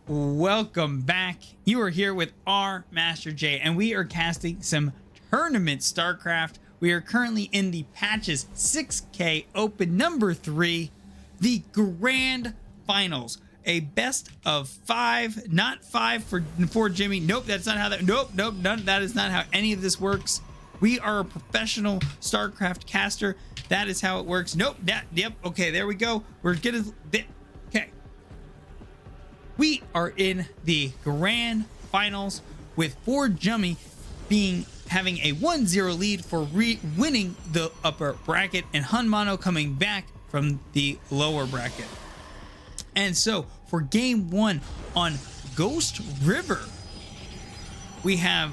welcome back. You are here with our Master J, and we are casting some tournament StarCraft. We are currently in the patches 6K Open number 3, the Grand Finals. A best of 5, not 5 for ForJumy. Nope, that's not how that. Nope, none. That is not how any of this works. We are a professional StarCraft caster. That is how it works. Nope. Yep. Okay. There we go. We're getting bit. Okay. We are in the Grand Finals with ForJumy having a 1-0 lead for winning the upper bracket, and HonMonO coming back from the lower bracket. And so for game 1 on Ghost River, we have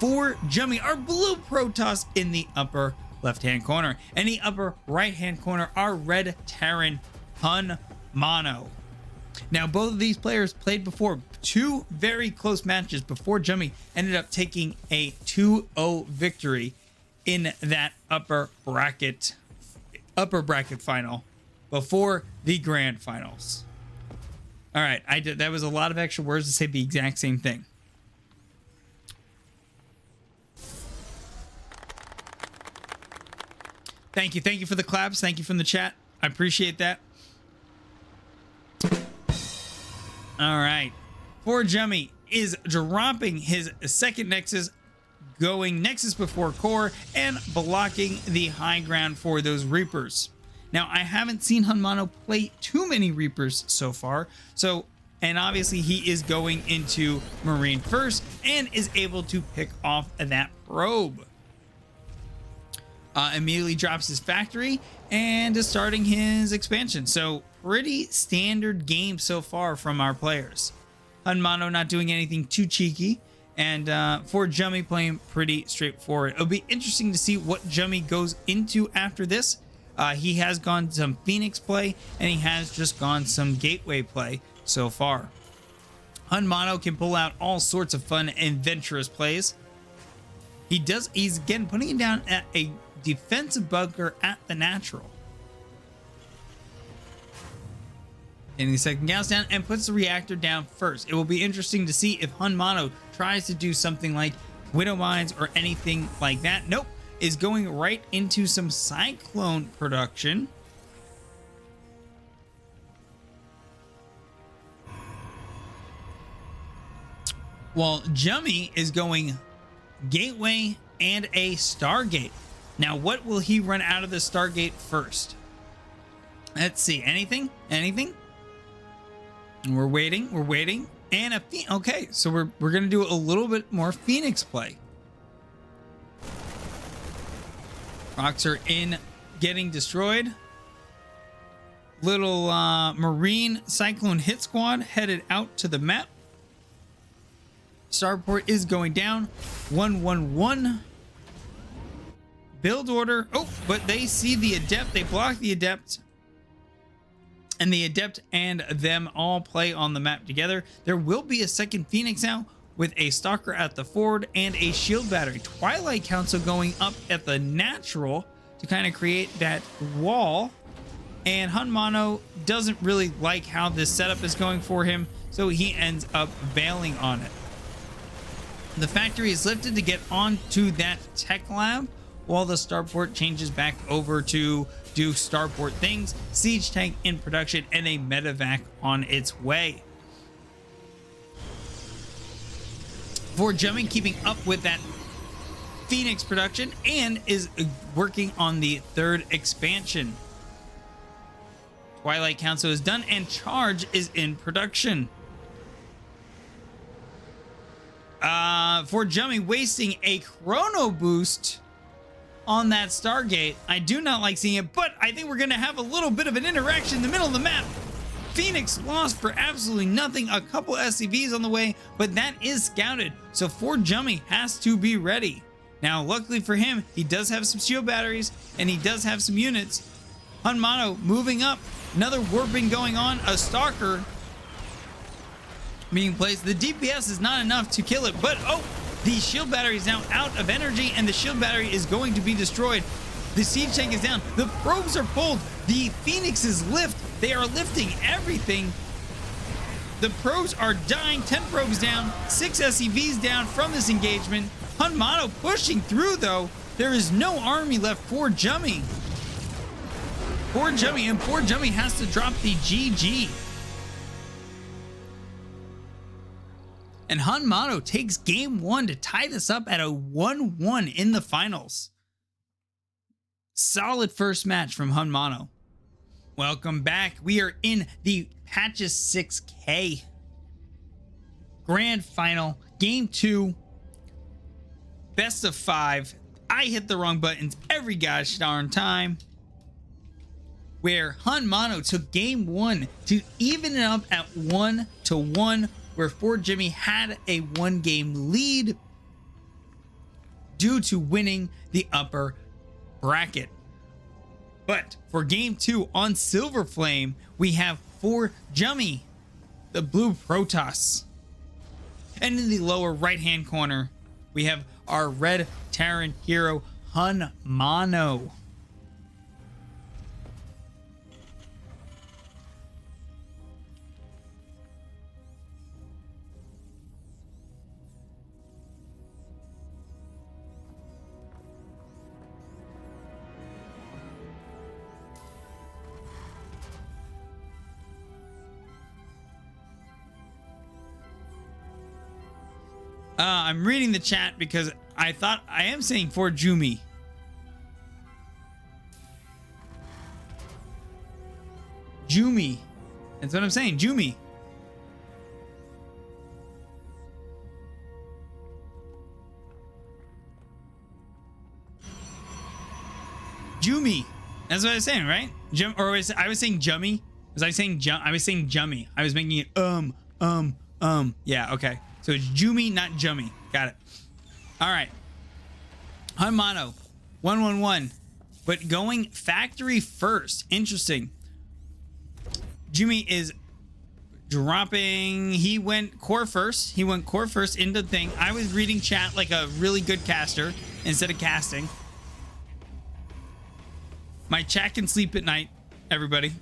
ForJumy, our blue Protoss, in the upper left-hand corner. In the upper right-hand corner, our red Terran HonMonO. Now, both of these players played before, 2 very close matches before ForJumy ended up taking a 2-0 victory in that upper bracket final before the grand finals. All right, that was a lot of extra words to say the exact same thing. Thank you for the claps. Thank you from the chat. I appreciate that. All right, ForJumy is dropping his second Nexus, going Nexus before core and blocking the high ground for those Reapers. Now, I haven't seen HonMonO play too many Reapers so far, and obviously he is going into Marine first and is able to pick off that probe. Immediately drops his factory and is starting his expansion. So pretty standard game so far from our players. HonMonO not doing anything too cheeky, and ForJumy playing pretty straightforward. It'll be interesting to see what Jummy goes into after this. He has gone some Phoenix play, and he has just gone some Gateway play so far. HonMonO can pull out all sorts of fun and adventurous plays. He's again putting it down at a defensive bunker at the natural. Getting the second gas down and puts the reactor down first. It will be interesting to see if HonMonO tries to do something like Widow Mines or anything like that. Nope. Is going right into some Cyclone production. While Jummy is going Gateway and a Stargate. Now, what will he run out of the Stargate first? Let's see. Anything? We're waiting. And okay, so we're gonna do a little bit more Phoenix play. Rocks are in, getting destroyed. Little Marine Cyclone hit squad headed out to the map. Starport is going down. 1-1-1. Build order. Oh, but they see the Adept. They block the Adept. And the Adept and them all play on the map together. There will be a second Phoenix now, with a Stalker at the forward and a shield battery. Twilight Council going up at the natural to kind of create that wall. And HonMonO doesn't really like how this setup is going for him, so he ends up bailing on it. The factory is lifted to get onto that tech lab, while the starport changes back over to do starport things, siege tank in production, and a medevac on its way. ForJumy keeping up with that Phoenix production and is working on the third expansion. Twilight Council is done and Charge is in production. ForJumy wasting a chrono boost on that Stargate. I do not like seeing it, but I think we're going to have a little bit of an interaction in the middle of the map. Phoenix lost for absolutely nothing. A couple SCVs on the way, but that is scouted. So ForJumy has to be ready. Now, luckily for him, he does have some shield batteries and he does have some units. HonMonO moving up. Another warping going on. A Stalker being placed. The DPS is not enough to kill it, but oh, the shield battery is now out of energy and the shield battery is going to be destroyed. The siege tank is down. The probes are pulled. The Phoenixes lift. They are lifting everything. The probes are dying. 10 probes down, 6 SCVs down from this engagement. HonMonO pushing through though. There is no army left for ForJumy. ForJumy has to drop the GG. And HonMonO takes game 1 to tie this up at a 1-1 in the finals. Solid first match from HonMonO. Welcome back. We are in the Patches 6K Grand Final, Game 2, best of 5. I hit the wrong buttons every gosh darn time. Where HonMonO took game 1 to even it up at 1-1, where ForJumy had a 1-game lead due to winning the upper bracket. But for game 2 on Silver Flame, we have ForJumy, the blue Protoss. And in the lower right hand corner, we have our red Terran hero HonMonO. I'm reading the chat because I thought I am saying ForJumy. Jumy. That's what I'm saying. Jumy. Jumy. That's what I was saying, right? Or I was saying Jummy. Was I saying I was saying Jummy. I was making it Yeah, okay. So it's Jumy, not Jummy. Got it. All right. HonMonO, 1-1-1. But going factory first. Interesting. Jumy is dropping. He went core first. He went core first into the thing. I was reading chat like a really good caster instead of casting. My chat can sleep at night, everybody.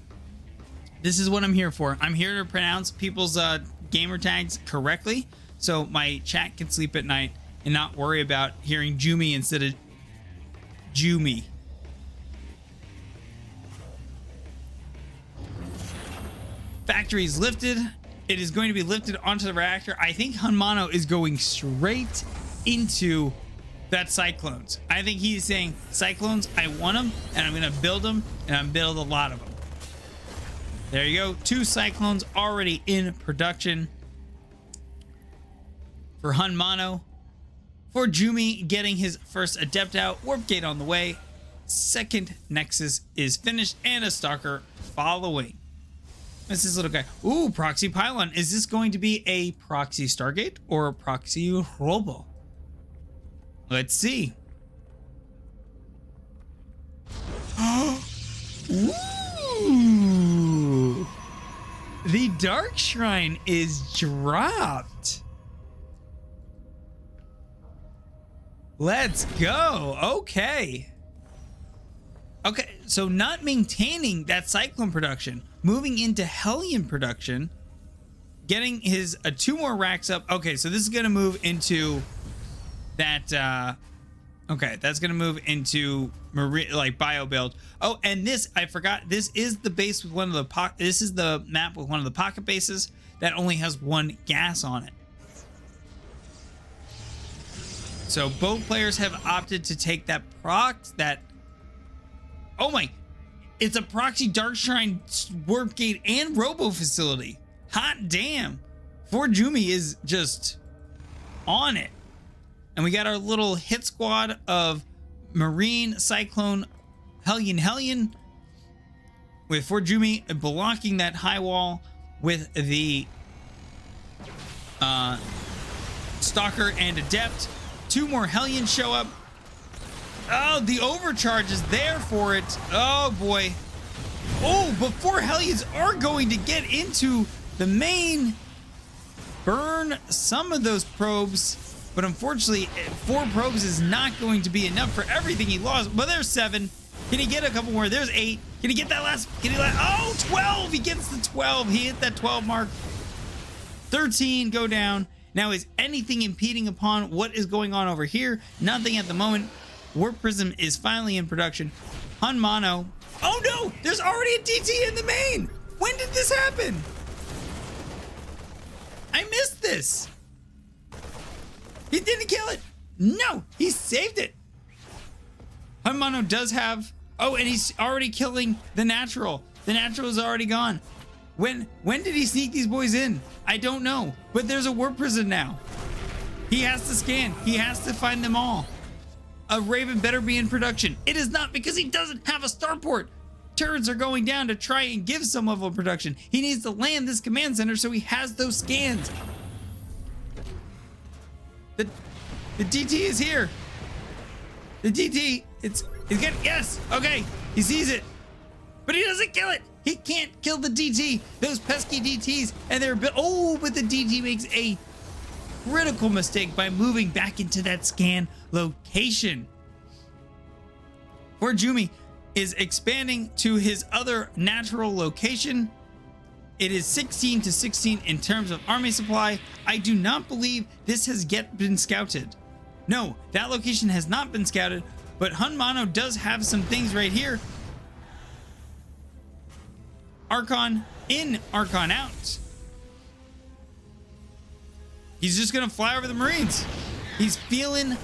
This is what I'm here for. I'm here to pronounce people's gamer tags correctly, so my chat can sleep at night and not worry about hearing Jumy instead of Jumy. Factory is lifted. It is going to be lifted onto the reactor. I think HonMonO is going straight into that Cyclones. I think he's saying, Cyclones, I want them, and I'm going to build them, and I'm build a lot of them. There you go. 2 Cyclones already in production for HonMonO. ForJumy getting his first Adept out. Warp Gate on the way. Second Nexus is finished, and a Stalker following. What's this little guy? Ooh, Proxy Pylon. Is this going to be a Proxy Stargate or a Proxy Robo? Let's see. Ooh. The Dark Shrine is dropped. Let's go. Okay. Okay, so not maintaining that Cyclone production, moving into Hellion production, getting his 2 more racks up. Okay, so this is going to move into that okay, that's gonna move into like bio build. Oh, and this, I forgot, this is the base with one of the this is the map with one of the pocket bases that only has 1 gas on it. So both players have opted to take that oh my, it's a Proxy Dark Shrine, Warp Gate, and Robo facility. Hot damn. ForJumy is just on it. And we got our little hit squad of Marine, Cyclone, Hellion, with ForJumy blocking that high wall with the Stalker and Adept. 2 more Hellions show up. Oh, the overcharge is there for it. Oh boy. Oh, but 4 Hellions are going to get into the main, burn some of those probes. But unfortunately, 4 probes is not going to be enough for everything he lost. But there's 7. Can he get a couple more? There's 8. Can he get that last? Can he oh, 12. He gets the 12. He hit that 12 mark. 13 go down. Now, is anything impeding upon what is going on over here? Nothing at the moment. Warp Prism is finally in production. HonMonO. Oh no, there's already a DT in the main. When did this happen? I missed this. He didn't kill it. No, he saved it. HonMonO does have, oh, and he's already killing the natural. The natural is already gone. When did he sneak these boys in? I don't know, but there's a warp prison now. He has to scan. He has to find them all. A Raven better be in production. It is not, because he doesn't have a starport. Turrets are going down to try and give some level of production. He needs to land this command center so he has those scans. The DT is here. The DT, it's getting, yes, okay, he sees it, but he doesn't kill it. He can't kill the DT. Those pesky DTs, and they're, oh, but the DT makes a critical mistake by moving back into that scan location. ForJumy is expanding to his other natural location. It is 16 to 16 in terms of army supply. I do not believe this has yet been scouted. No, that location has not been scouted, but HonMonO does have some things right here. Archon in, Archon out. He's just gonna fly over the Marines. He's feeling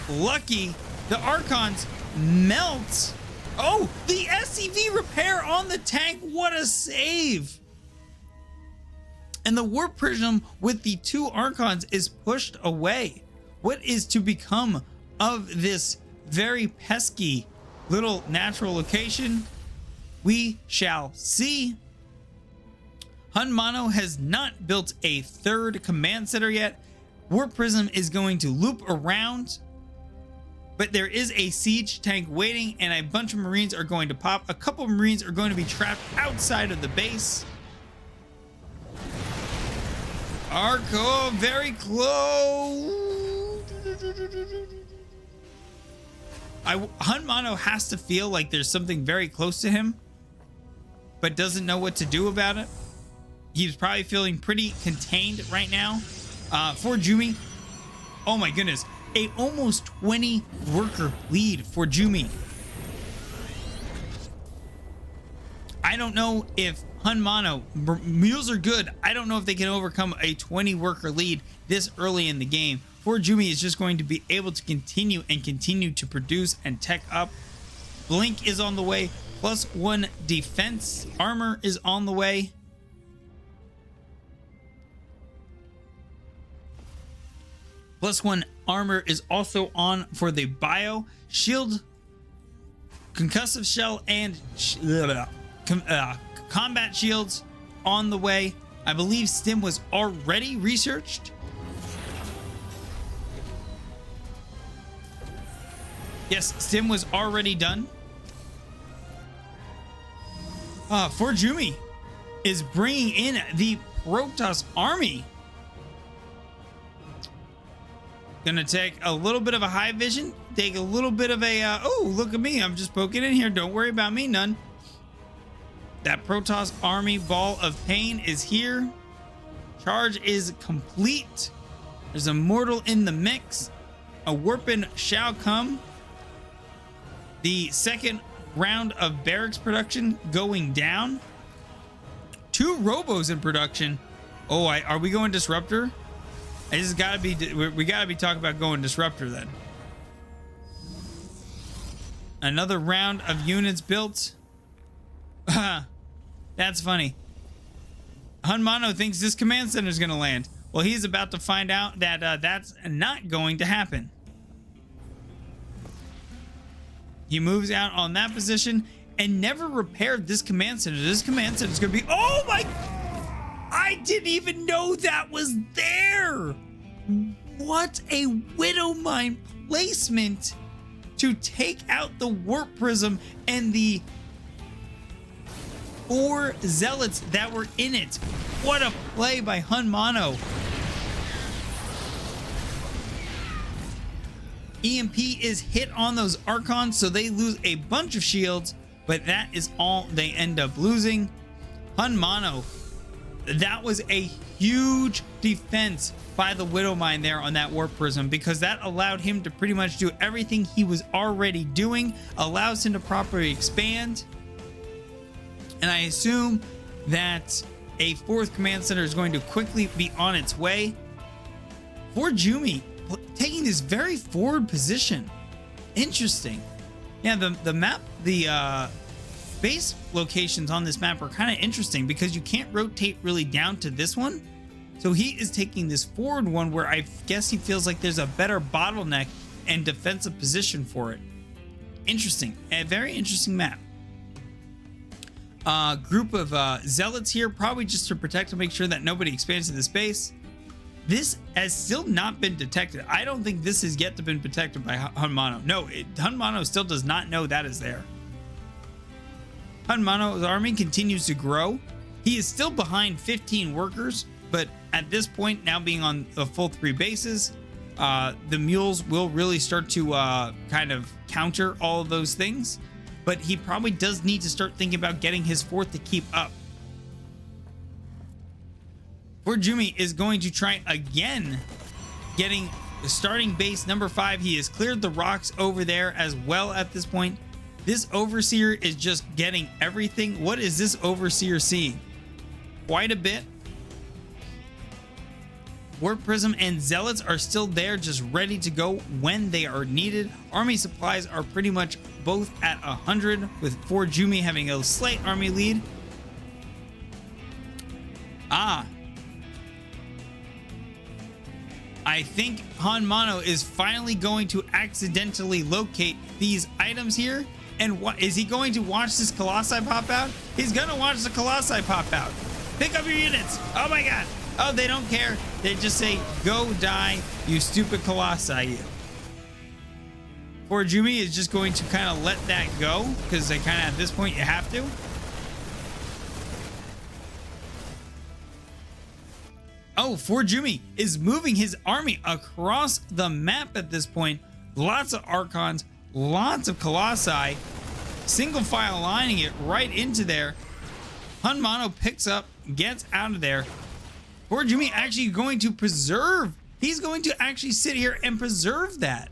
lucky. The Archons melt. Oh, the SCV repair on the tank. What a save. And the Warp Prism with the 2 Archons is pushed away. What is to become of this very pesky little natural location? We shall see. HonMonO has not built a 3rd command center yet. Warp Prism is going to loop around, but there is a siege tank waiting, and a bunch of Marines are going to pop. A couple of Marines are going to be trapped outside of the base. Arco, very close. HonMonO has to feel like there's something very close to him, but doesn't know what to do about it. He's probably feeling pretty contained right now. ForJumy, oh my goodness, a almost 20 worker lead ForJumy. I don't know if HonMonO, mules are good. I don't know if they can overcome a 20 worker lead this early in the game. ForJumy is just going to be able to continue to produce and tech up. Blink is on the way. +1 defense armor is on the way. +1 armor is also on for the bio. Shield, concussive shell, and combat shields on the way. I believe Stim was already researched. Yes, Stim was already done. ForJumy is bringing in the Protoss army. Gonna take a little bit of a high vision, take a little bit of a, oh, look at me, I'm just poking in here, don't worry about me none. That Protoss army ball of pain is here. Charge is complete. There's a mortal in the mix. A warpin shall come. The 2nd round of barracks production going down. 2 robos in production. Oh, are we going disruptor? This has got to be, we got to be talking about going disruptor then. Another round of units built. That's funny. HonMonO thinks this command center is going to land. Well, he's about to find out that that's not going to happen. He moves out on that position and never repaired this command center. This command center is going to be, oh my, I didn't even know that was there. What a Widow Mine placement to take out the Warp Prism and the 4 zealots that were in it. What a play by HonMonO. EMP is hit on those Archons, so they lose a bunch of shields, but that is all they end up losing. HonMonO That was a huge defense by the Widow Mine there on that Warp Prism, because that allowed him to pretty much do everything he was already doing, allows him to properly expand. And I assume that a fourth command center is going to quickly be on its way. ForJumy taking this very forward position. Interesting. Yeah, the map, the base locations on this map are kind of interesting because you can't rotate really down to this one. So he is taking this forward one where I guess he feels like there's a better bottleneck and defensive position for it. Interesting. A very interesting map. Group of zealots here, probably just to protect and make sure that nobody expands to the space. This has still not been detected. I don't think this has yet to been detected by HonMonO. No, HonMonO still does not know that is there. HonMonO's army continues to grow. He is still behind 15 workers, but at this point, now being on the full 3 bases, the mules will really start to kind of counter all of those things. But he probably does need to start thinking about getting his fourth to keep up. ForJumy is going to try again getting the starting base number 5. He has cleared the rocks over there as well at this point. This Overseer is just getting everything. What is this Overseer seeing? Quite a bit. Warp Prism and Zealots are still there, just ready to go when they are needed. Army supplies are pretty much both at 100, with ForJumy having a slight army lead. I think HonMonO is finally going to accidentally locate these items here. And what is he going to watch this Colossi pop out? He's gonna watch the Colossi pop out. Pick up your units. Oh my god. Oh, they don't care. They just say, go die, you stupid Colossi, you. ForJumy is just going to kind of let that go, because they kind of, at this point, you have to. Oh, ForJumy is moving his army across the map at this point. Lots of Archons, lots of Colossi, single file lining it right into there. HonMonO picks up, gets out of there. ForJumy actually going to preserve. He's going to actually sit here and preserve that.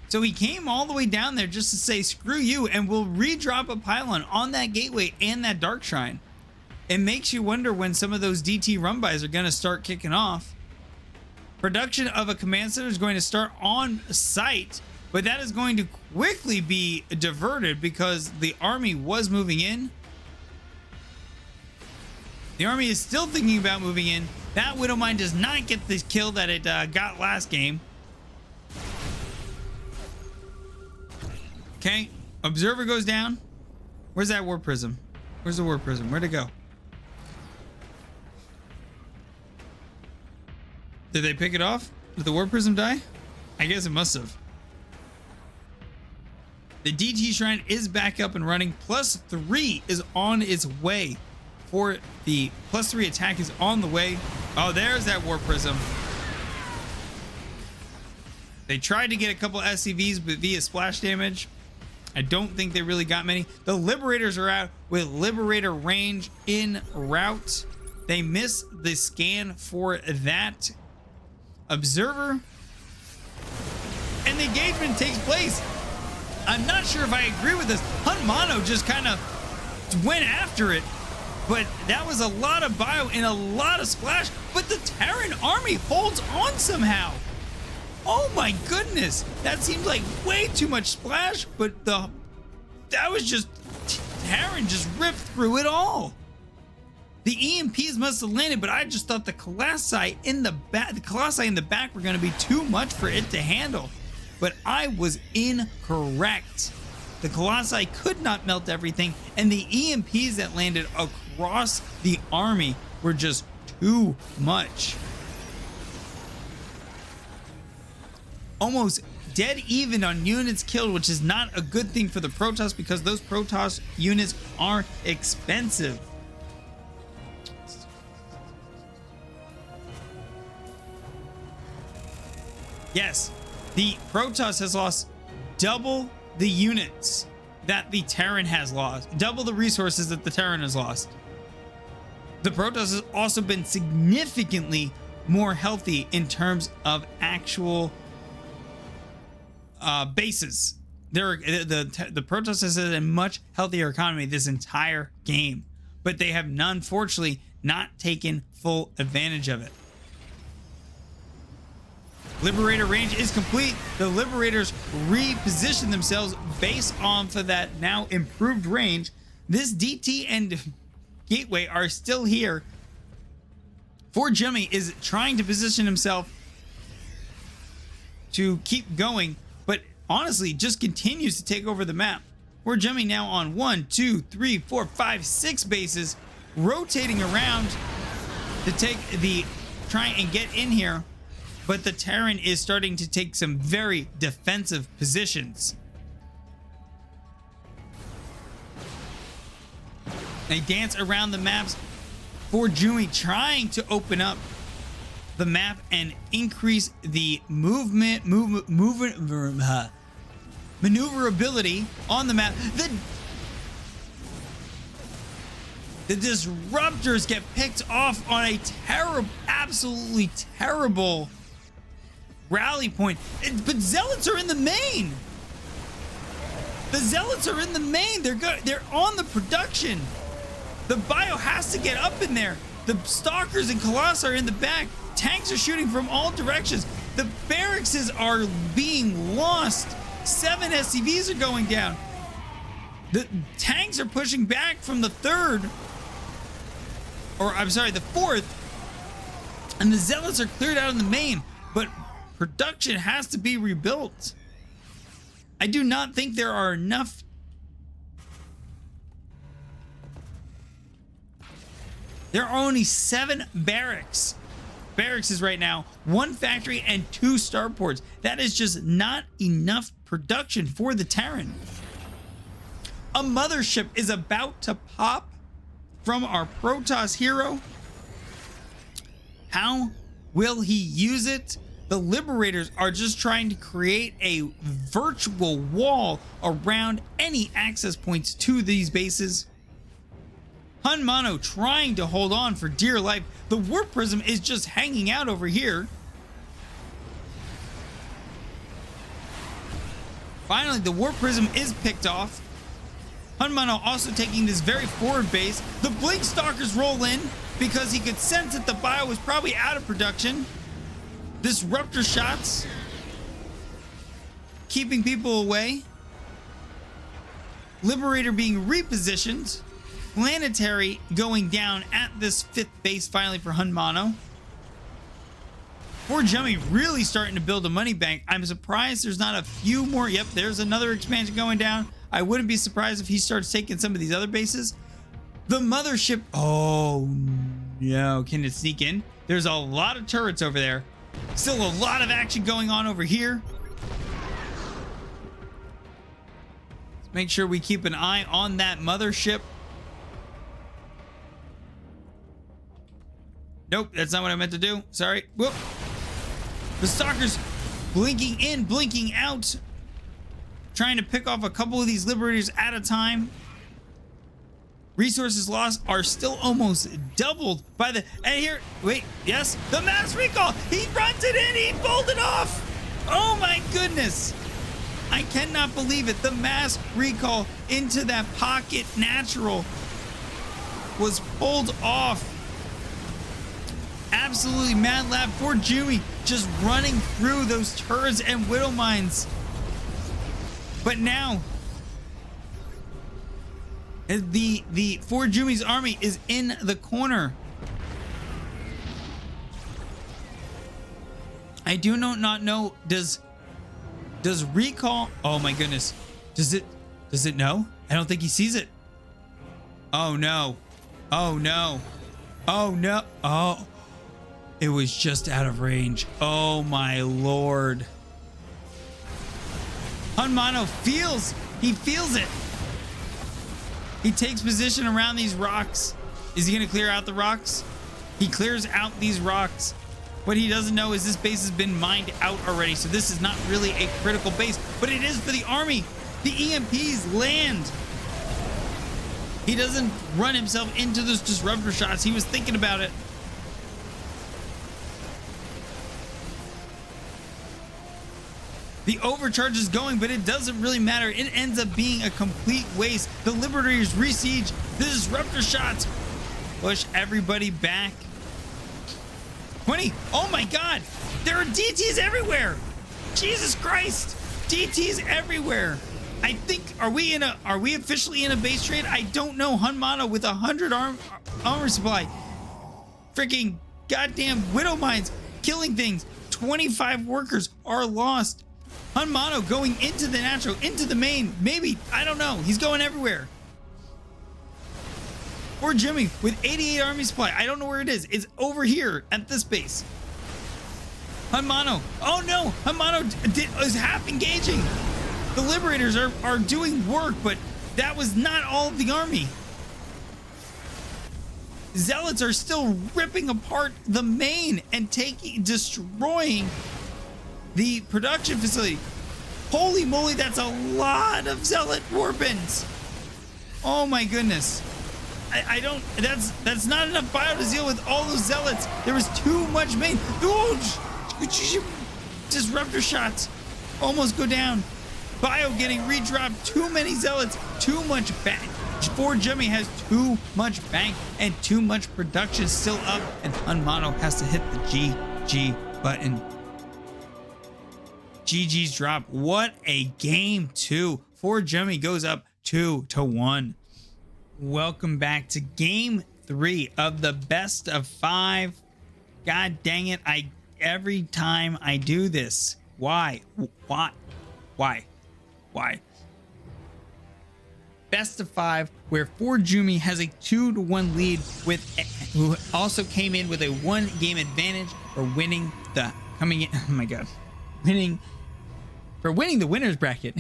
So he came all the way down there just to say, screw you, and we'll redrop a pylon on that gateway and that Dark Shrine. It makes you wonder when some of those DT run-bys are going to start kicking off. Production of a command center is going to start on site, but that is going to quickly be diverted because the army was moving in. The army is still thinking about moving in. That Widow Mine does not get the kill that it got last game. Okay, Observer goes down. Where's that Warp Prism? Where's the Warp Prism? Where'd it go? Did they pick it off? Did the Warp Prism die? I guess it must have. The DT Shrine is back up and running. +3 is on its way. For the +3 attack is on the way. Oh, there's that Warp Prism. They tried to get a couple SCVs, but via splash damage, I don't think they really got many. The Liberators are out with Liberator range in route. They miss the scan for that Observer, and the engagement takes place. I'm not sure if I agree with this. HonMonO just kind of went after it, but that was a lot of bio and a lot of splash, but the Terran army holds on somehow. Oh my goodness, that seems like way too much splash, but that was just Terran just ripped through it all. The EMPs must have landed, but I just thought the Colossi in the back were going to be too much for it to handle. But I was incorrect. The Colossi could not melt everything, and the EMPs that landed across the army were just too much. Almost dead even on units killed, which is not a good thing for the Protoss because those Protoss units are expensive. Yes, the Protoss has lost double the units that the Terran has lost. Double the resources that the Terran has lost. The Protoss has also been significantly more healthy in terms of actual bases. The Protoss has a much healthier economy this entire game, but they have unfortunately not taken full advantage of it. Liberator range is complete. The Liberators reposition themselves based off of that now improved range. This DT and Gateway are still here. ForJumy is trying to position himself to keep going, but honestly just continues to take over the map. ForJumy now on 1, 2, 3, 4, 5, 6 bases, rotating around to try and get in here. But the Terran is starting to take some very defensive positions. They dance around the maps. ForJumy trying to open up the map and increase the maneuverability on the map. The disruptors get picked off on a absolutely terrible rally point. But Zealots are in the main. The Zealots are in the main. They're on the production. The bio has to get up in there. The Stalkers and Colossi are in the back. Tanks are shooting from all directions. The barracks are being lost. 7 SCVs are going down. The tanks are pushing back from the 3rd. Or I'm sorry, the 4th. And the Zealots are cleared out in the main. But production has to be rebuilt. I do not think there are enough. There are only 7 barracks. Barracks is right now 1 factory and 2 starports. That is just not enough production for the Terran. A mothership is about to pop from our Protoss hero. How will he use it? The Liberators are just trying to create a virtual wall around any access points to these bases. HonMonO trying to hold on for dear life. The Warp Prism is just hanging out over here. Finally, the Warp Prism is picked off. HonMonO also taking this very forward base. The Blink Stalkers roll in because he could sense that the bio was probably out of production. Disruptor shots keeping people away. Liberator being repositioned. Planetary going down at this 5th base finally for HonMonO. ForJumy really starting to build a money bank. I'm surprised there's not a few more. Yep, there's another expansion going down. I wouldn't be surprised if he starts taking some of these other bases. The mothership. Oh no, can it sneak in? There's a lot of turrets over there. Still a lot of action going on over here. Let's make sure we keep an eye on that mothership. Nope, that's not what I meant to do. Sorry. Whoop. The Stalkers blinking in, blinking out. Trying to pick off a couple of these Liberators at a time. Resources lost are still almost doubled by the... And here, wait, yes, the mass recall. He runs it in, he pulled it off. Oh my goodness. I cannot believe it. The mass recall into that pocket natural was pulled off. Absolutely mad lab. ForJumy just running through those turrets and widow mines. But now the ForJumy's army is in the corner. I do not know. Does recall? Oh my goodness. Does it know? I don't think he sees it. Oh no. Oh no. Oh no. Oh. It was just out of range. Oh my lord. HonMonO feels it. He takes position around these rocks. Is he gonna clear out the rocks? He clears out these rocks. What he doesn't know is this base has been mined out already, so this is not really a critical base, but it is for the army. The EMPs land. He doesn't run himself into those disruptor shots. He was thinking about it. The overcharge is going, but it doesn't really matter. It ends up being a complete waste. The Liberators resiege. The disruptor shots push everybody back. 20. Oh my God. There are DTs everywhere. Jesus Christ. DTs everywhere. I think, are we officially in a base trade? I don't know. HonMonO with 100 armor supply. Freaking goddamn Widow Mines killing things. 25 workers are lost. HonMonO going into the natural, into the main. Maybe, I don't know. He's going everywhere. ForJumy with 88 army supply. I don't know where it is. It's over here at this base. HonMonO. Oh no, HonMonO is half engaging. The Liberators are doing work, but that was not all of the army. Zealots are still ripping apart the main and destroying the production facility. Holy moly, that's a lot of Zealot warbins. Oh my goodness. I don't, that's not enough bio to deal with all those Zealots. There was too much main. Disruptor shots almost go down. Bio getting redropped. Too many Zealots. Too much bank. ForJumy has too much bank and too much production still up. And HonMonO has to hit the GG button. GG's drop. What a game two. ForJumy goes up 2-1. Welcome back to game 3 of the best of 5. God dang it. Every time I do this. Why? Best of 5, where ForJumy has a 2-1 lead who also came in with a 1 game advantage for winning the winning the winners bracket.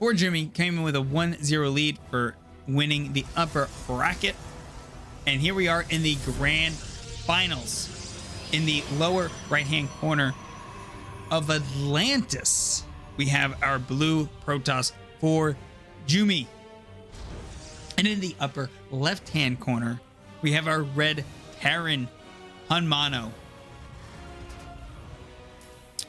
ForJumy came in with a 1-0 lead for winning the upper bracket. And here we are in the grand finals. In the lower right-hand corner of Atlantis, we have our blue Protoss ForJumy. And in the upper left-hand corner, we have our red Terran HonMonO.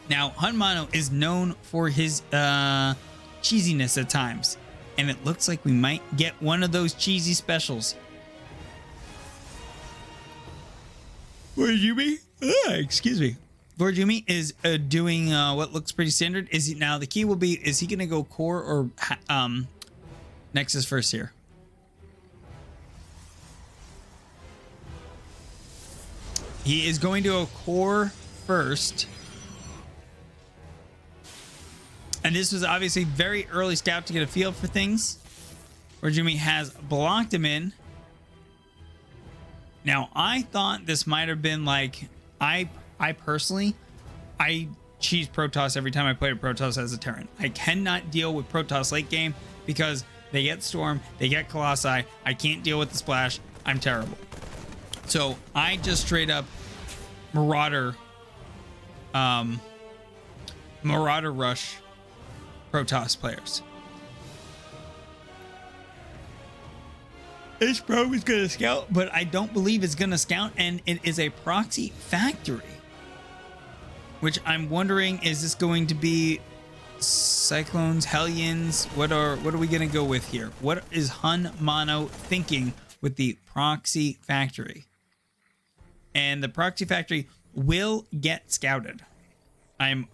Now, HonMonO is known for his cheesiness at times, and it looks like we might get one of those cheesy specials. ForJumy, excuse me. ForJumy is doing what looks pretty standard. Now the key will be, is he going to go core or Nexus first here? He is going to go core first. And this was obviously very early scout to get a feel for things. ForJumy has blocked him in. Now, I thought this might have been like, I personally cheese Protoss every time I play a Protoss as a Terran. I cannot deal with Protoss late game because they get Storm, they get Colossi. I can't deal with the splash. I'm terrible. So I just straight up Marauder rush Protoss players. This probe is going to scout, but I don't believe it's going to scout, and it is a proxy factory. Which I'm wondering, is this going to be Cyclones, Hellions? What are we going to go with here? What is HonMonO thinking with the proxy factory? And the proxy factory will get scouted. I'm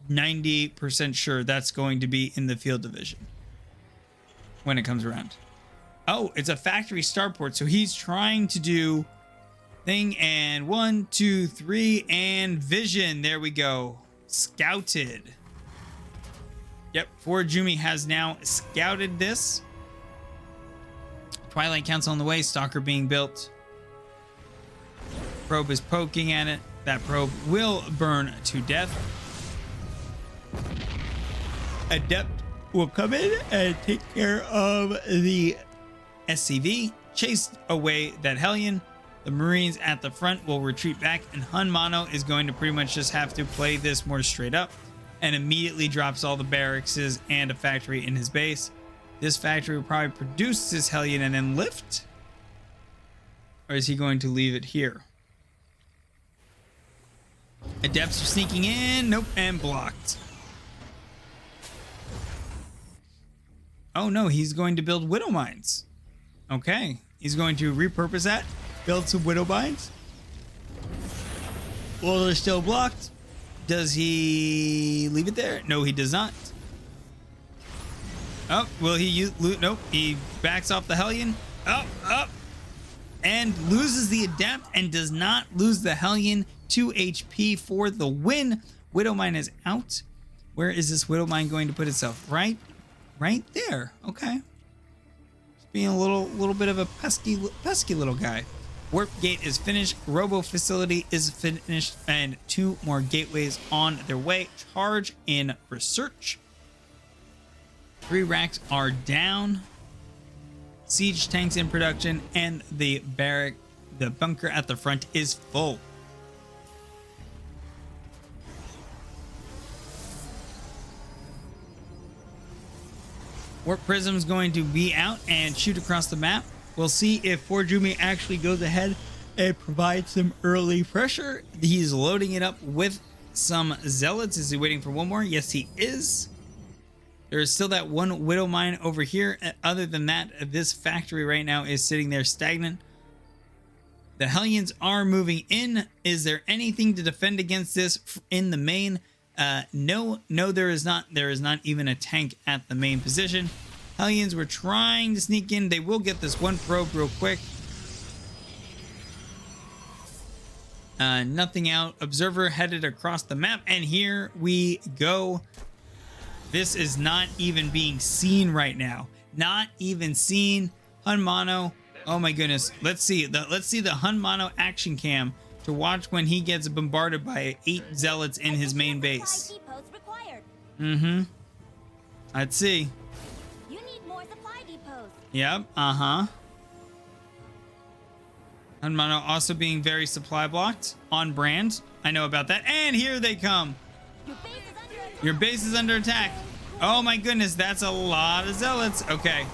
90% sure that's going to be in the field division when it comes around. Oh, it's a factory starport. So he's trying to do thing, and 1, 2, 3, and vision. There we go. Scouted. Yep, ForJumy has now scouted this. Twilight Council on the way. Stalker being built. Probe is poking at it. That probe will burn to death. Adept will come in and take care of the SCV, chase away that Hellion. The Marines at the front will retreat back, and HonMonO is going to pretty much just have to play this more straight up and immediately drops all the barracks and a factory in his base. This factory will probably produce this Hellion and then lift. Or is he going to leave it here? Adepts are sneaking in. Nope, and blocked. Oh no, he's going to build Widow Mines. Okay, he's going to repurpose that. Build some Widow Mines. Well, they're still blocked. Does he leave it there? No, he does not. Oh, will he use loot? Nope, he backs off the Hellion. Up. And loses the Adept and does not lose the Hellion. 2 HP for the win. Widow Mine is out. Where is this Widow Mine going to put itself? Right there. Okay. Just being a little bit of a pesky little guy. Warp Gate is finished. Robo Facility is finished. And 2 more gateways on their way. Charge in research. 3 racks are down. Siege tanks in production. And the bunker at the front is full. Warp Prism's going to be out and shoot across the map. We'll see if ForJumy actually goes ahead and provides some early pressure. He's loading it up with some Zealots. Is he waiting for one more? Yes, he is. There is still that one Widow Mine over here. Other than that, this factory right now is sitting there stagnant. The Hellions are moving in. Is there anything to defend against this in the main? No, there is not. There is not even a tank at the main position. Hellions were trying to sneak in. They will get this one probe real quick. Nothing out. Observer headed across the map, and here we go. This is not even being seen right now. Not even seen. HonMonO. Oh my goodness. Let's see the HonMonO action cam to watch when he gets bombarded by 8 Zealots in his main base. Let's see. You need more supply depots. Yep. HonMonO also being very supply blocked. On brand. I know about that. And here they come. Your base is under attack. Oh my goodness, that's a lot of Zealots. Okay.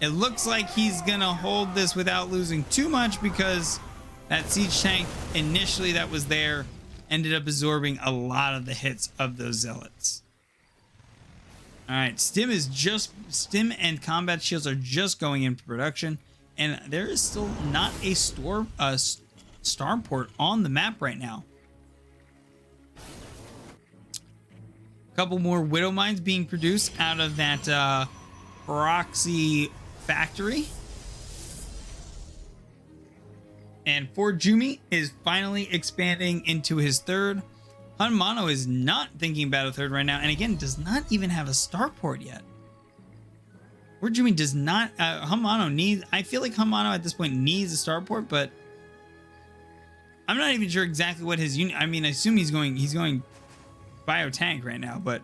It looks like he's gonna hold this without losing too much, because that siege tank initially that was there ended up absorbing a lot of the hits of those Zealots. All right, stim and combat shields are just going into production, and there is still not a starport on the map right now. A couple more Widow Mines being produced out of that proxy factory. And ForJumy is finally expanding into his third. HonMonO is not thinking about a third right now, and again, does not even have a starport yet. ForJumy does not. HonMonO needs. I feel like HonMonO at this point needs a starport, but I'm not even sure exactly what his unit. I mean, I assume he's going bio-tank right now, but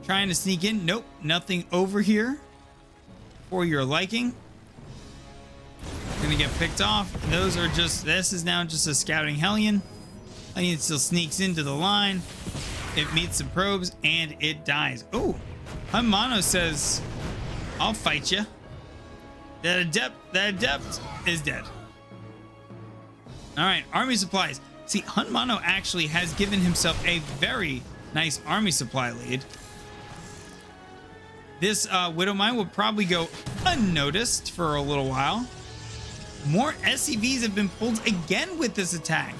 trying to sneak in. Nope, nothing over here for your liking. Gonna get picked off. Those are just. This is now just a scouting Hellion. Hellion still sneaks into the line. It meets the probes and it dies. Oh, HonMonO says, "I'll fight you." That adept is dead. All right, army supplies. See, HonMonO actually has given himself a very nice army supply lead. This Widow Mine will probably go unnoticed for a little while. More SCVs have been pulled again with this attack.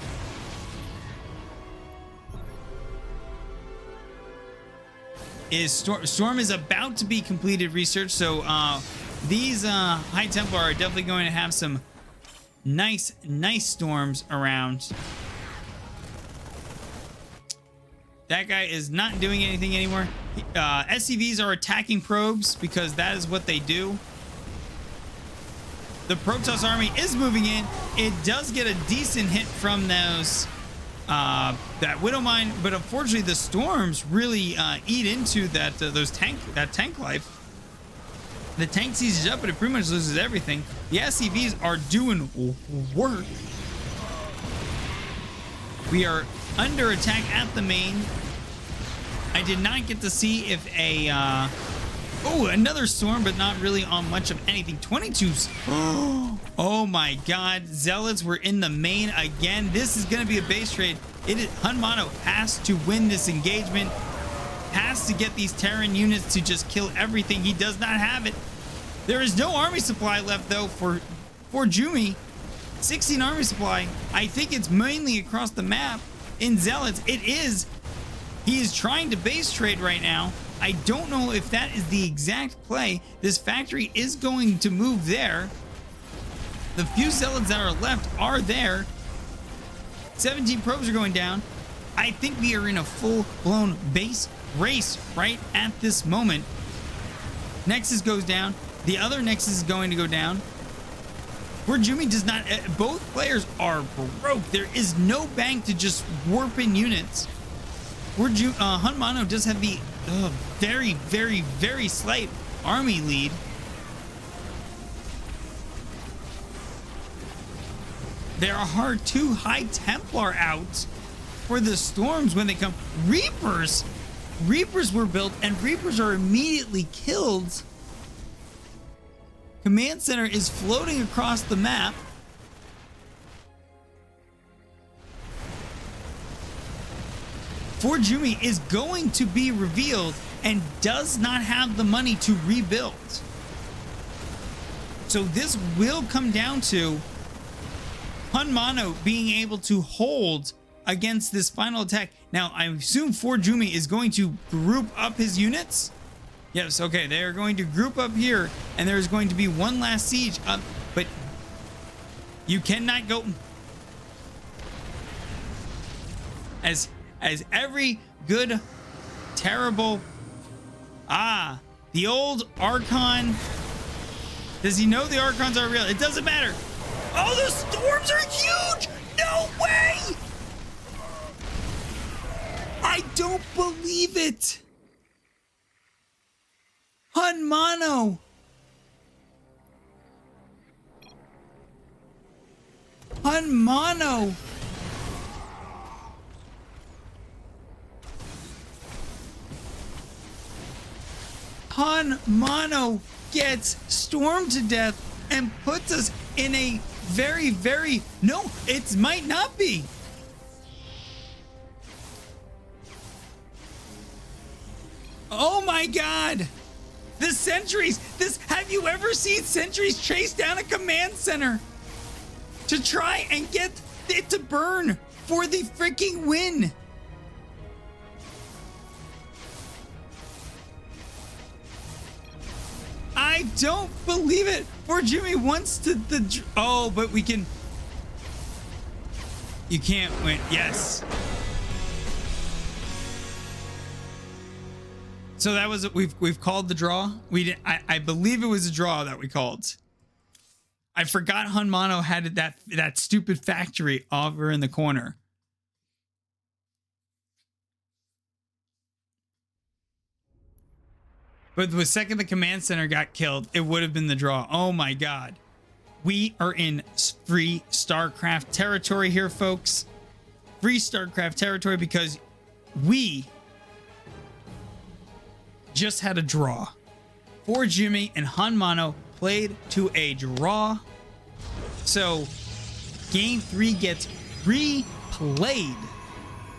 Storm is about to be completed research, so these High Templar are definitely going to have some nice storms around. That guy is not doing anything anymore. SCVs are attacking probes because that is what they do. The Protoss army is moving in. It does get a decent hit from those that Widow Mine, but unfortunately the storms really eat into that tank life. The tank seizes up, but it pretty much loses everything. The SCVs are doing work. We are under attack at the main. I did not get to see if a oh, another storm, but not really on much of anything. 22s. Oh my god, zealots were in the main again. This is going to be a base trade. It is HonMonO has to win this engagement, has to get these Terran units to just kill everything. He does not have it. There is no army supply left though for ForJumy. 16 army supply. I think it's mainly across the map in zealots. It is. He is trying to base trade right now. I don't know if that is the exact play. This factory is going to move there. The few zealots that are left are there. 17 probes are going down. I think we are in a full-blown base race right at this moment. Nexus goes down. The other Nexus is going to go down. ForJumy does not. Both players are broke. There is no bank to just warp in units. HonMonO does have the very, very, very slight army lead. There are 2 High Templar out for the storms when they come. Reapers were built, and Reapers are immediately killed. Command center is floating across the map. ForJumy is going to be revealed and does not have the money to rebuild. So this will come down to HonMonO being able to hold against this final attack. Now, I assume ForJumy is going to group up his units. Yes, okay, they are going to group up here, and there's going to be one last siege up, but you cannot go. As every good, terrible, the old Archon. Does he know the Archons are real? It doesn't matter. Oh, the storms are huge! No way! I don't believe it. HonMonO. HonMonO. HonMonO gets stormed to death and puts us in a very, very, no, it might not be. Oh my god. The sentries, have you ever seen sentries chase down a command center to try and get it to burn for the freaking win? I don't believe it. ForJumy wants to oh, but we can. You can't win. Yes. So that was we've called the draw. We did. I believe it was a draw that we called. I forgot HonMonO had that stupid factory over in the corner. But the second the command center got killed, it would have been the draw. Oh my god. We are in free StarCraft territory here, folks. Free StarCraft territory because we just had a draw. ForJumy and HonMonO played to a draw. So game 3 gets replayed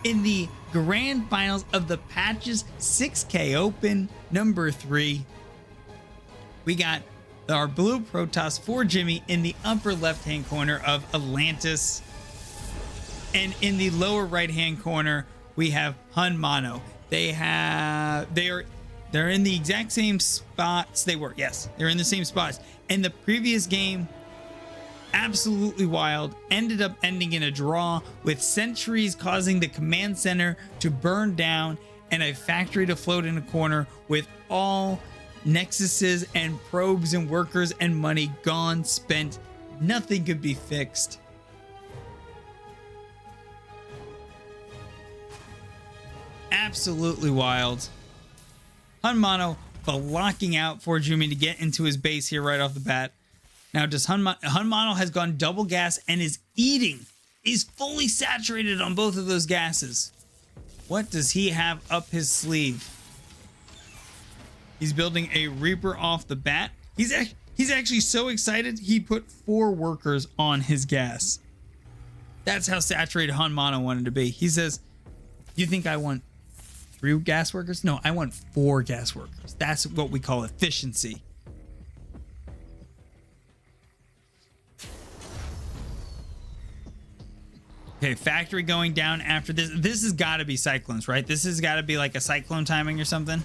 in the grand finals of the Patches 6K Open number 3. We got our blue Protoss ForJumy in the upper left hand corner of Atlantis, and in the lower right hand corner we have HonMonO. They're in the exact same spots they were. Yes, they're in the same spots. In the previous game, absolutely wild, ended up ending in a draw with sentries causing the command center to burn down and a factory to float in a corner with all nexuses and probes and workers and money gone, spent. Nothing could be fixed. Absolutely wild. HonMonO blocking out ForJumy to get into his base here right off the bat. Now, does HonMonO has gone double gas and is eating. He's fully saturated on both of those gases. What does he have up his sleeve? He's building a Reaper off the bat. He's actually so excited he put 4 workers on his gas. That's how saturated HonMonO wanted to be. He says, "You think I want 3 gas workers? No, I want 4 gas workers." That's what we call efficiency. Okay, factory going down after this. This has got to be cyclones, right? This has got to be like a cyclone timing or something.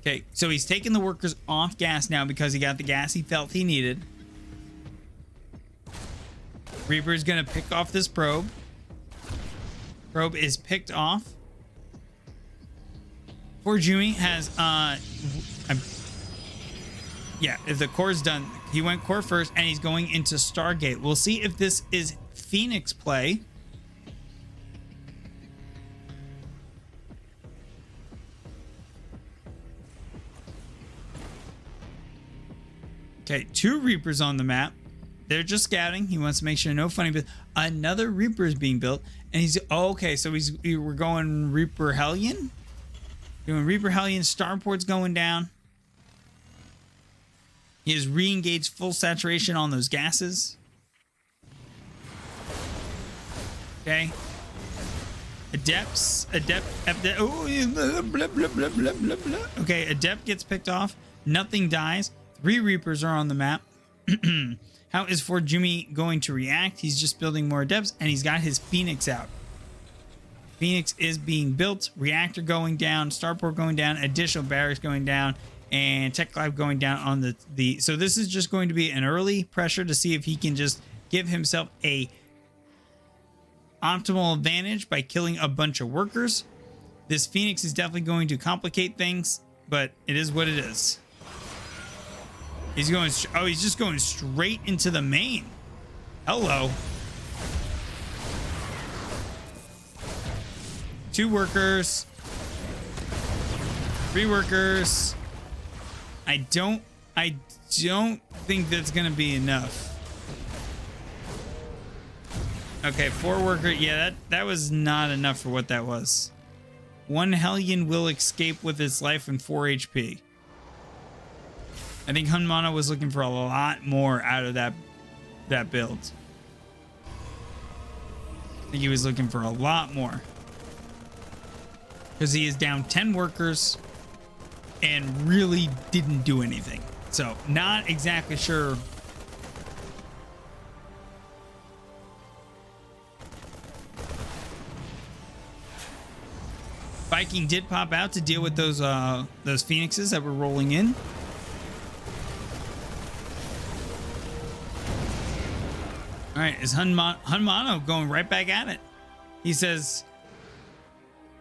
Okay, so he's taking the workers off gas now because he got the gas he felt he needed. Reaper's gonna pick off this probe. Probe is picked off. ForJumy has yeah, if the core's done, he went core first and he's going into Stargate. We'll see if this is Phoenix play. Okay, 2 Reapers on the map. They're just scouting. He wants to make sure no funny, but another Reaper is being built. And he's, oh, okay, so we're going Reaper Hellion. Doing Reaper Hellion. Starport's going down. He has re-engaged full saturation on those gases. Okay. Oh, blah, blah, blah, blah, blah, blah. Okay, Adept gets picked off. Nothing dies. 3 Reapers are on the map. How is ForJumy going to react? He's just building more Adepts, and he's got his Phoenix out. Phoenix is being built. Reactor going down. Starport going down. Additional barracks going down. And Tech Lab going down on the... So this is just going to be an early pressure to see if he can just give himself a optimal advantage by killing a bunch of workers. This Phoenix is definitely going to complicate things, but it is what it is. He's going... Oh, he's just going straight into the main. Hello. 2 workers. 3 workers. I don't think that's gonna be enough. Okay, 4 worker. Yeah, that was not enough for what that was. 1 Hellion will escape with its life and 4 HP. I think HonMonO was looking for a lot more out of that build. I think he was looking for a lot more. Because he is down 10 workers and really didn't do anything. So, not exactly sure. Viking did pop out to deal with those Phoenixes that were rolling in. All right, is HonMonO going right back at it? He says,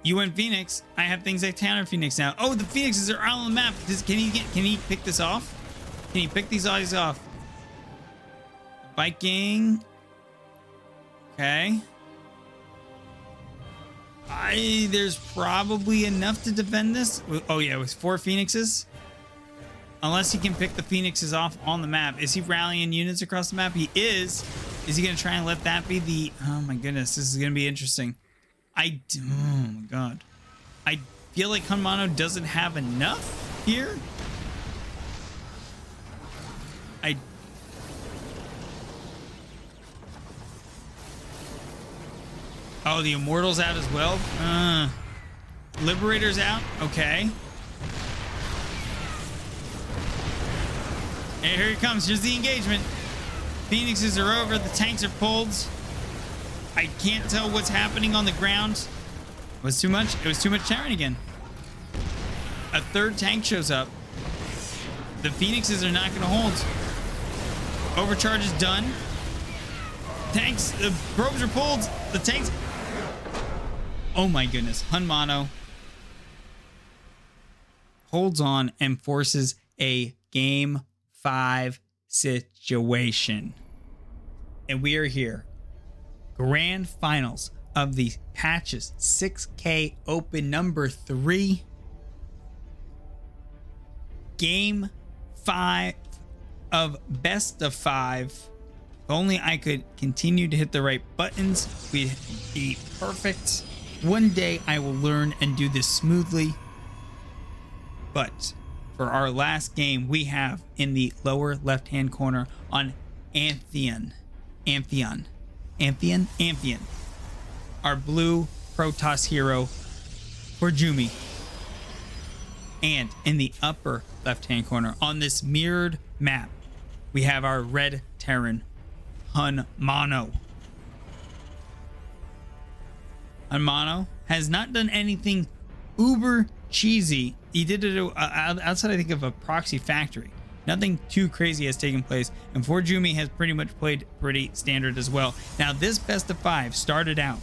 "You went Phoenix. I have things like counter Phoenix now." Oh, the Phoenixes are out on the map. Can he pick this off? Can he pick these guys off? Viking. Okay. There's probably enough to defend this. Oh yeah, it was 4 Phoenixes. Unless he can pick the Phoenixes off on the map. Is he rallying units across the map? He is. Is he going to try and let that be the... Oh my goodness, this is going to be interesting. Oh my god. I feel like HonMonO doesn't have enough here. Oh, the Immortal's out as well. Liberator's out. Okay. And here he comes. Here's the engagement. Phoenixes are over. The tanks are pulled. I can't tell what's happening on the ground. It was too much. It was too much terrain again. A 3rd tank shows up. The Phoenixes are not going to hold. Overcharge is done. Tanks, the probes are pulled. The tanks. Oh my goodness. HonMonO holds on and forces a game 5 situation. And we are here. Grand finals of the patches 6K open number 3. Game 5 of best of 5 If only I could continue to hit the right buttons, we'd be perfect. One day I will learn and do this smoothly. But for our last game, we have in the lower left-hand corner on Amphion, our blue Protoss hero, ForJumy. And in the upper left-hand corner on this mirrored map, we have our red Terran, HonMonO. HonMonO has not done anything uber cheesy. He did it outside, I think, of a proxy factory. Nothing too crazy has taken place, and ForJumy has pretty much played pretty standard as well. Now, this best of 5 started out,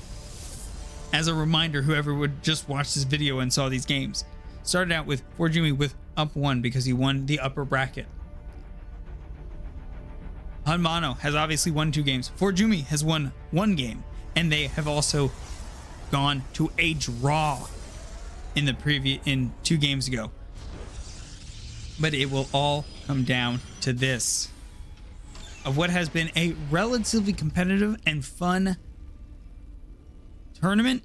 as a reminder, whoever would just watch this video and saw these games, started out with ForJumy with up 1 because he won the upper bracket. HonMonO has obviously won 2 games. ForJumy has won 1 game, and they have also gone to a draw in 2 games ago. But it will all come down to this, of what has been a relatively competitive and fun tournament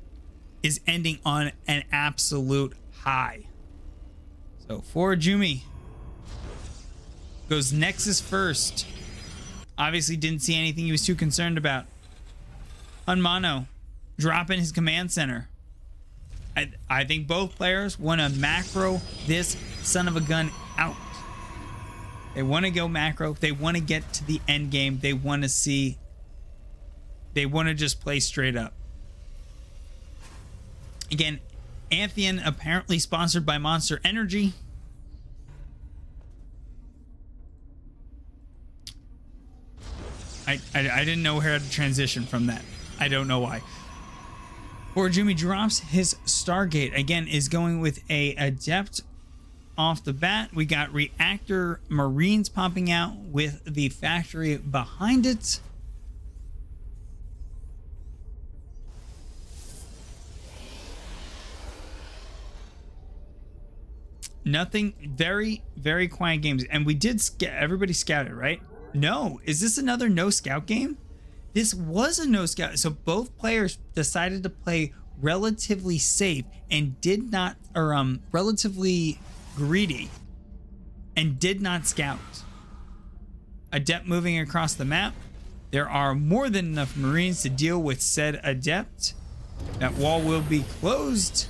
is ending on an absolute high. So ForJumy goes Nexus first. Obviously didn't see anything he was too concerned about. HonMonO dropping his command center. I think both players want to macro this son of a gun out. They want to go macro. They want to get to the end game. They want to just play straight up. Again, Amphion apparently sponsored by Monster Energy. I didn't know how to transition from that. I don't know why. ForJumy drops his Stargate. Again, is going with a Adept off the bat. We got Reactor Marines popping out with the factory behind it. Nothing, very, very quiet games. And we did, everybody scouted, right? No, is this another no scout game? This was a no scout. So both players decided to play relatively safe and did not, or relatively greedy and did not scout. Adept moving across the map. There are more than enough Marines to deal with said Adept. That wall will be closed.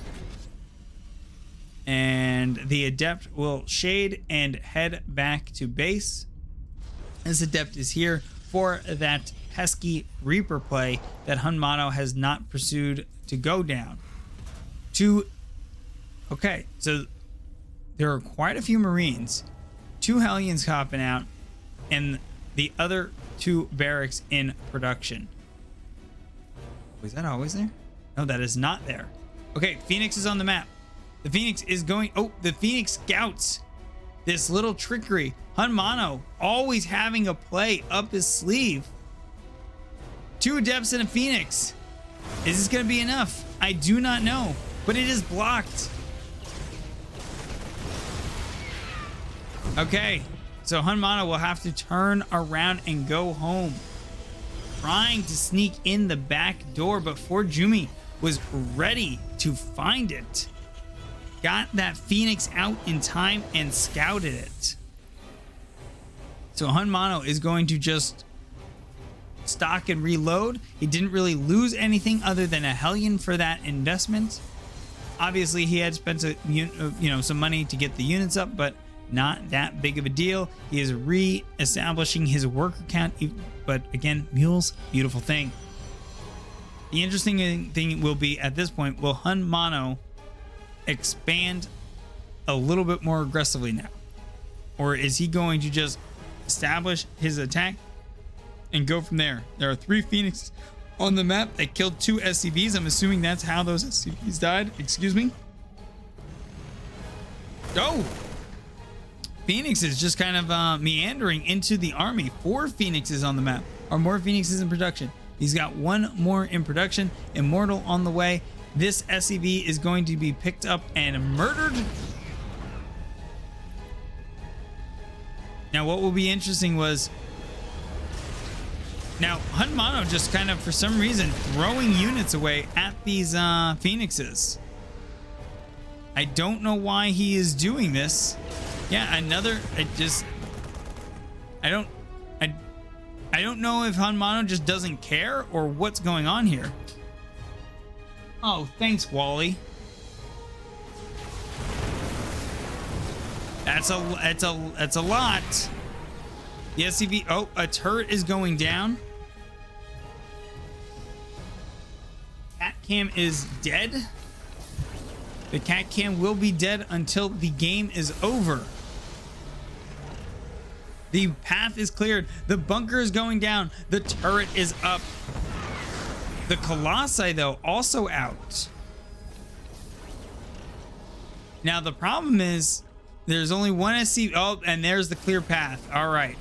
And the Adept will shade and head back to base. This Adept is here for that pesky Reaper play that HonMonO has not pursued to go down. Okay, so there are quite a few Marines, 2 Hellions hopping out, and the other 2 barracks in production. Was that always there? No, that is not there. Okay, Phoenix is on the map. The Phoenix is going... Oh, the Phoenix scouts this little trickery. HonMonO always having a play up his sleeve. 2 Adepts and a Phoenix. Is this going to be enough? I do not know, but it is blocked. Okay, so HonMonO will have to turn around and go home. Trying to sneak in the back door, but ForJumy was ready to find it. Got that Phoenix out in time and scouted it. So HonMonO is going to just stock and reload. He didn't really lose anything other than a Hellion for that investment. Obviously, he had spent some money to get the units up, but not that big of a deal. He is re-establishing his worker count, but again, mules, beautiful thing. The interesting thing will be, at this point, will HonMonO expand a little bit more aggressively now? Or is he going to just establish his attack and go from there? There are 3 Phoenixes on the map that killed 2 SCVs. I'm assuming that's how those SCVs died. Excuse me. Oh! Phoenix is just kind of meandering into the army. 4 Phoenixes on the map. Are more Phoenixes in production? He's got 1 more in production. Immortal on the way. This SCV is going to be picked up and murdered. Now, what will be interesting was Now, HonMonO just kind of, for some reason, throwing units away at these Phoenixes. I don't know why he is doing this. Yeah, another, I don't know if HonMonO just doesn't care or what's going on here. Oh, thanks, Wally. That's a lot. The SCV, oh, a turret is going down. Cat cam is dead. The cat cam will be dead until the game is over. The path is cleared. The bunker is going down. The turret is up. The Colossi, though, also out. Now, the problem is there's only one SCV. Oh, and there's the clear path. All right.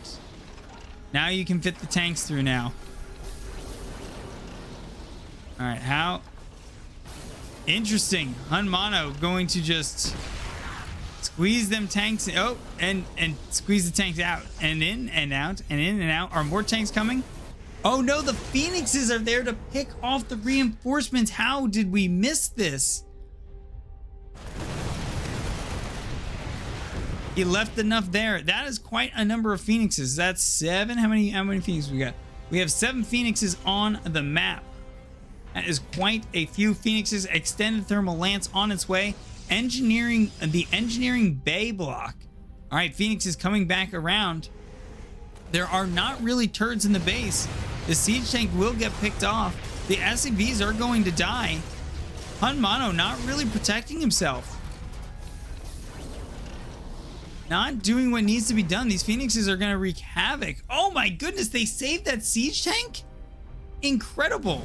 Now you can fit the tanks through now. All right, how interesting. HonMonO going to just squeeze them tanks. Oh, and squeeze the tanks out and in and out and in and out. Are more tanks coming? Oh no, the Phoenixes are there to pick off the reinforcements. How did we miss this? He left enough there. That is quite a number of Phoenixes. That's 7. How many Phoenixes we got? We have 7 Phoenixes on the map. That is quite a few Phoenixes. Extended thermal lance on its way. Engineering, the engineering bay block. All right, Phoenix is coming back around. There are not really turrets in the base. The siege tank will get picked off. The SCVs are going to die. HonMonO not really protecting himself. Not doing what needs to be done. These Phoenixes are going to wreak havoc. Oh my goodness, they saved that siege tank? Incredible.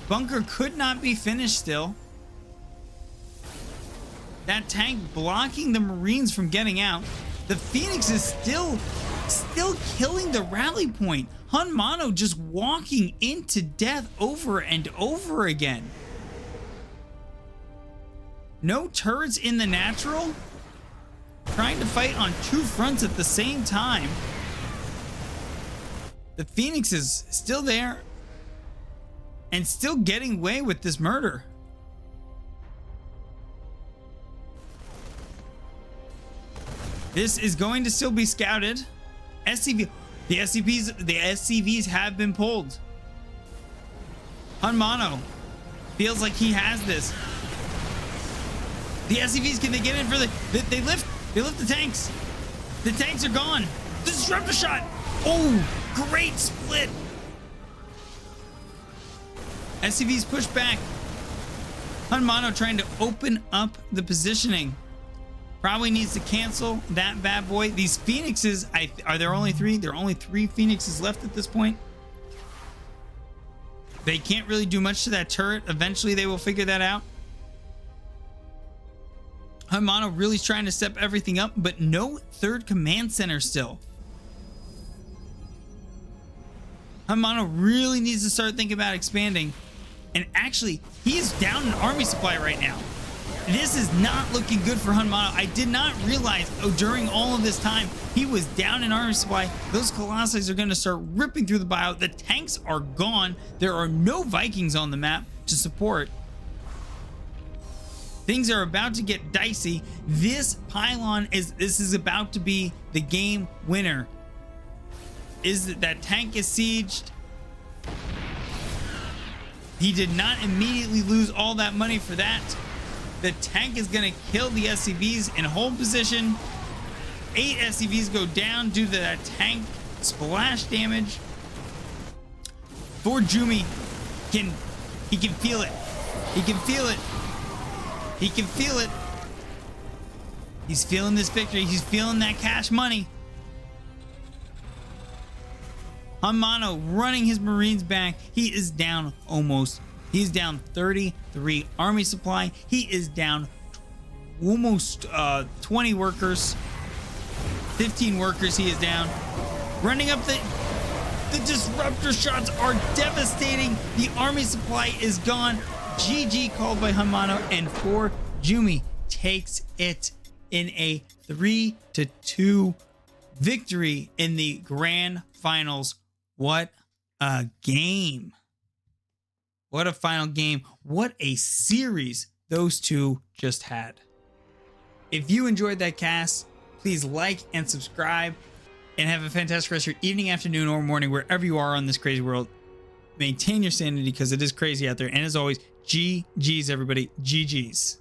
Bunker could not be finished still. That tank blocking the Marines from getting out. The Phoenix is still killing the rally point. HonMonO just walking into death over and over again. No turrets in the natural. Trying to fight on 2 fronts at the same time. The Phoenix is still there and still getting away with this murder. This is going to still be scouted. SCV, the SCVs have been pulled. HonMonO feels like he has this. The SCVs, can they get in for they lift the tanks. The tanks are gone. The disruptor shot. Oh, great split. SCVs push back. HonMonO trying to open up the positioning. Probably needs to cancel that bad boy. These Phoenixes, are there only 3? There are only 3 Phoenixes left at this point. They can't really do much to that turret. Eventually they will figure that out. HonMonO really trying to step everything up, but no 3rd command center still. HonMonO really needs to start thinking about expanding. And actually, he's down an army supply right now. This is not looking good for HonMonO. I did not realize during all of this time he was down in army supply. Those Colossi are going to start ripping through the bio. The tanks are gone. There are no Vikings on the map to support. Things are about to get dicey. This pylon is about to be the game winner. That tank is sieged. He did not immediately lose all that money for that. The tank is going to kill the SCVs in hold position. 8 SCVs go down due to that tank splash damage. ForJumy can feel it. He can feel it. He can feel it. He's feeling this victory. He's feeling that cash money. HonMonO running his Marines back. He is down almost. He's down 33 army supply. He is down almost 20 workers. 15 workers he is down. Running up the disruptor shots are devastating. The army supply is gone. GG called by HonMonO, and ForJumy takes it in a 3-2 victory in the grand finals. What a game. What a final game. What a series those two just had. If you enjoyed that cast, please like and subscribe and have a fantastic rest of your evening, afternoon, or morning, wherever you are on this crazy world. Maintain your sanity because it is crazy out there. And as always, GG's everybody. GG's.